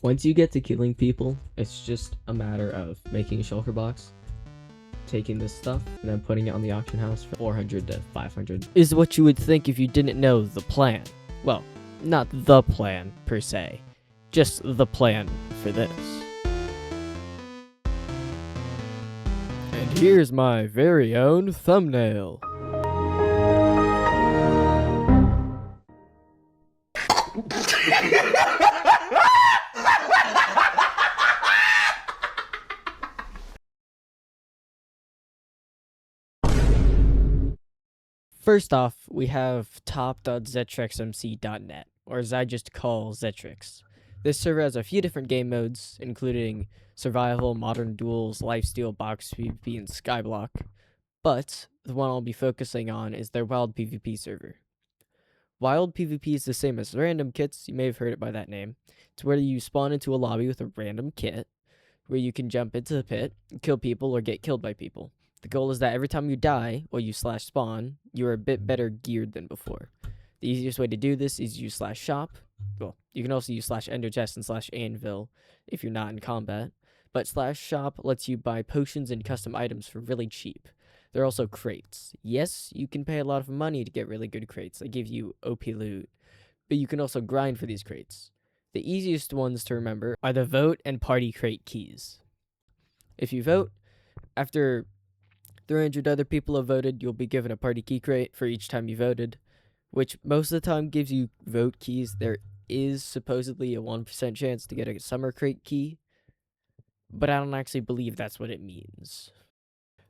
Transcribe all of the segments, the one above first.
Once you get to killing people, it's just a matter of making a shulker box, taking this stuff, and then putting it on the auction house for 400 to 500. Is what you would think if you didn't know the plan. Well, not the plan per se, just the plan for this. And here's my very own thumbnail. First off, we have top.zetrexmc.net, or as I just call Zetrix. This server has a few different game modes, including survival, modern duels, lifesteal, box PvP, and skyblock. But the one I'll be focusing on is their Wildpvp server. Wildpvp is the same as random kits. You may have heard it by that name. It's where you spawn into a lobby with a random kit, where you can jump into the pit, kill people, or get killed by people. The goal is that every time you die, or you /spawn, you are a bit better geared than before. The easiest way to do this is use /shop. Well, you can also use /enderchest and /anvil if you're not in combat. But /shop lets you buy potions and custom items for really cheap. There are also crates. Yes, you can pay a lot of money to get really good crates. They give you OP loot. But you can also grind for these crates. The easiest ones to remember are the vote and party crate keys. If you vote, after 300 other people have voted, you'll be given a party key crate for each time you voted, which most of the time gives you vote keys. There is supposedly a 1% chance to get a summer crate key, but I don't actually believe that's what it means.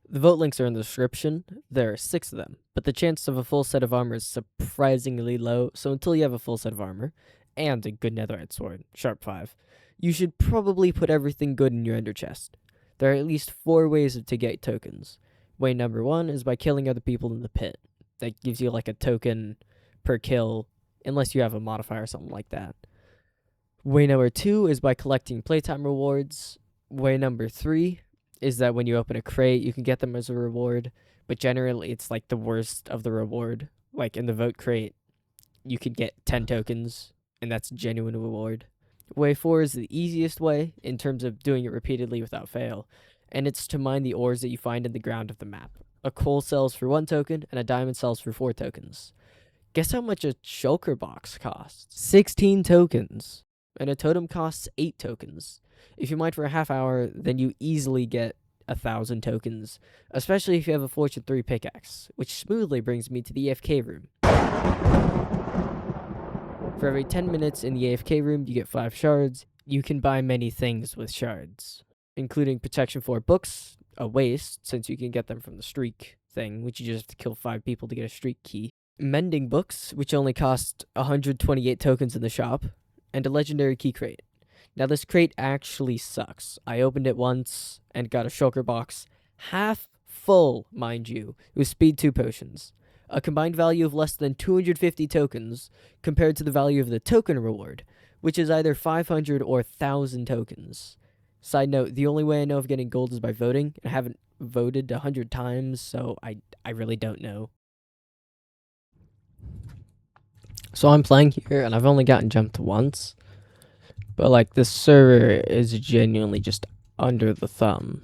The vote links are in the description. There are 6 of them, but the chance of a full set of armor is surprisingly low, so until you have a full set of armor and a good netherite sword, sharp 5, you should probably put everything good in your ender chest. There are at least 4 ways to get tokens. Way number 1 is by killing other people in the pit. That gives you like a token per kill, unless you have a modifier or something like that. Way number 2 is by collecting playtime rewards. Way number 3 is that when you open a crate, you can get them as a reward, but generally it's like the worst of the reward. Like in the vote crate, you could get 10 tokens, and that's a genuine reward. Way 4 is the easiest way in terms of doing it repeatedly without fail, and it's to mine the ores that you find in the ground of the map. A coal sells for 1 token, and a diamond sells for 4 tokens. Guess how much a shulker box costs? 16 tokens. And a totem costs 8 tokens. If you mine for a half hour, then you easily get 1,000 tokens, especially if you have a Fortune 3 pickaxe, which smoothly brings me to the AFK room. For every 10 minutes in the AFK room, you get 5 shards. You can buy many things with shards, including protection for books, a waste, since you can get them from the streak thing, which you just have to kill 5 people to get a streak key, mending books, which only cost 128 tokens in the shop, and a legendary key crate. Now this crate actually sucks. I opened it once and got a shulker box, half full, mind you, with speed 2 potions. A combined value of less than 250 tokens compared to the value of the token reward, which is either 500 or 1,000 tokens. Side note, the only way I know of getting gold is by voting. I haven't voted 100 times, so I really don't know. So I'm playing here, and I've only gotten jumped once. But, like, this server is genuinely just under the thumb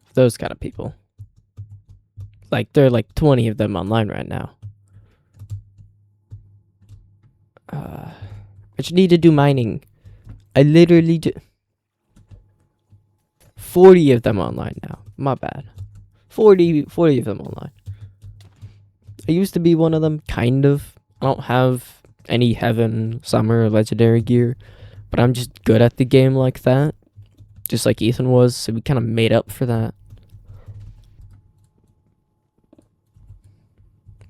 of those kind of people. Like, there are like 20 of them online right now. I just need to do mining. I literally 40 of them online now. My bad. 40 of them online. I used to be one of them, kind of. I don't have any heaven, summer, or legendary gear, but I'm just good at the game like that. Just like Ethan was, so we kind of made up for that.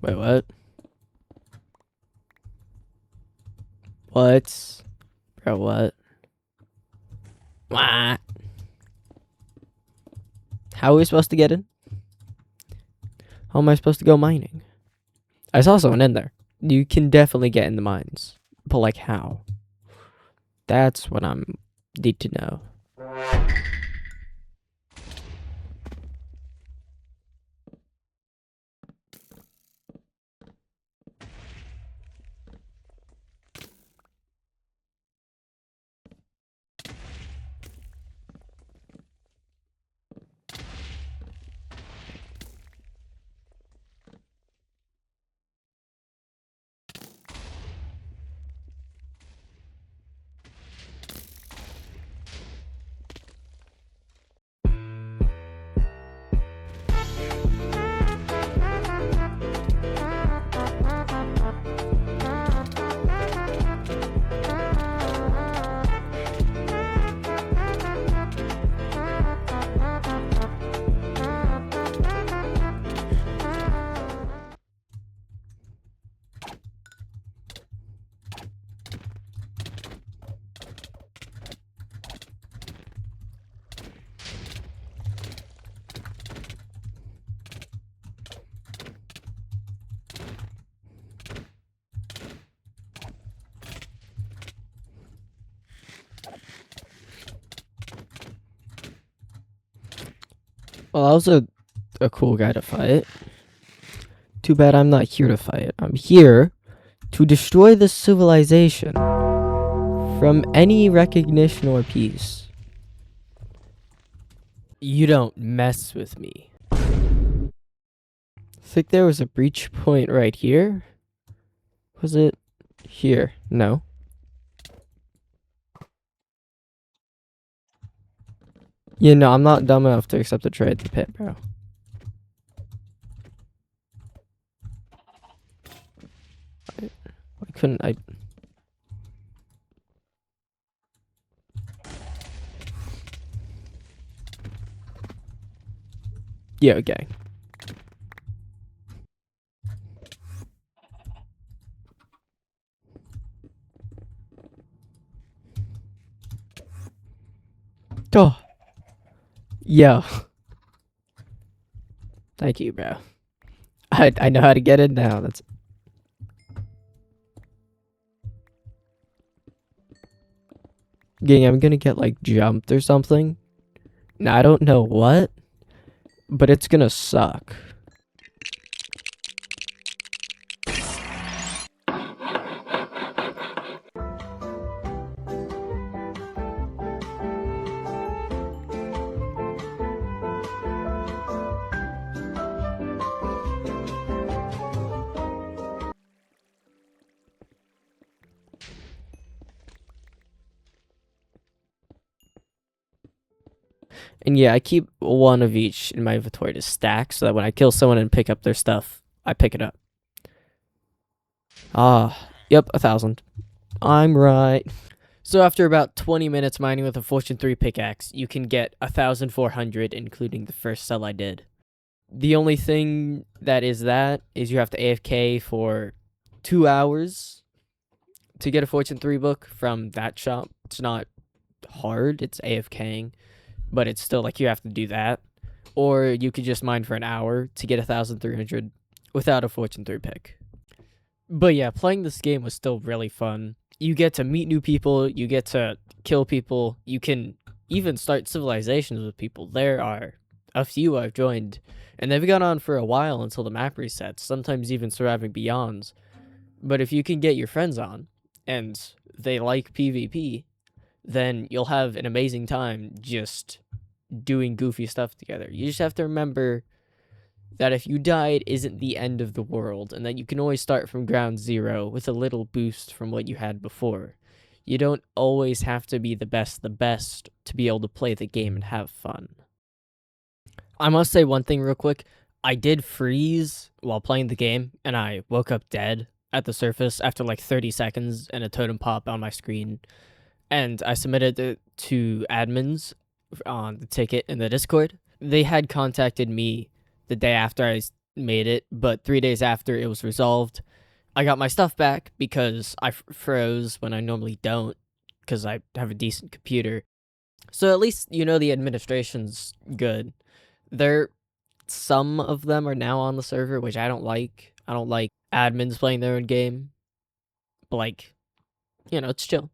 Wait, what? What? Bro, what? What? How are we supposed to get in? How am I supposed to go mining? I saw someone in there. You can definitely get in the mines. But, like, how? That's what I need to know. Well, I was a cool guy to fight. Too bad I'm not here to fight. I'm here to destroy this civilization from any recognition or peace. You don't mess with me. I think there was a breach point right here. Was it here? No. Yeah, no, I'm not dumb enough to accept a trade at the pit, bro. Why couldn't I? Yeah, okay. Oh. Yo. Thank you, bro. I know how to get it now. That's gang, I'm gonna get like jumped or something. Now I don't know what, but it's gonna suck. And yeah, I keep one of each in my inventory to stack so that when I kill someone and pick up their stuff, I pick it up. Ah, yep, 1,000. I'm right. So after about 20 minutes mining with a Fortune 3 pickaxe, you can get 1,400, including the first sell I did. The only thing that is you have to AFK for 2 hours to get a Fortune 3 book from that shop. It's not hard, it's AFKing, but it's still like you have to do that. Or you could just mine for an hour to get 1,300 without a Fortune 3 pick. But yeah, playing this game was still really fun. You get to meet new people, you get to kill people, you can even start civilizations with people. There are a few I've joined, and they've gone on for a while until the map resets, sometimes even surviving beyonds. But if you can get your friends on, and they like PvP, then you'll have an amazing time just doing goofy stuff together. You just have to remember that if you die, it isn't the end of the world, and that you can always start from ground zero with a little boost from what you had before. You don't always have to be the best to be able to play the game and have fun. I must say one thing real quick. I did freeze while playing the game, and I woke up dead at the surface after like 30 seconds and a totem pop on my screen. And I submitted it to admins on the ticket in the Discord. They had contacted me the day after I made it, but 3 days after it was resolved. I got my stuff back because I froze when I normally don't, because I have a decent computer. So at least you know the administration's good. Some of them are now on the server, which I don't like. I don't like admins playing their own game. But like, it's chill.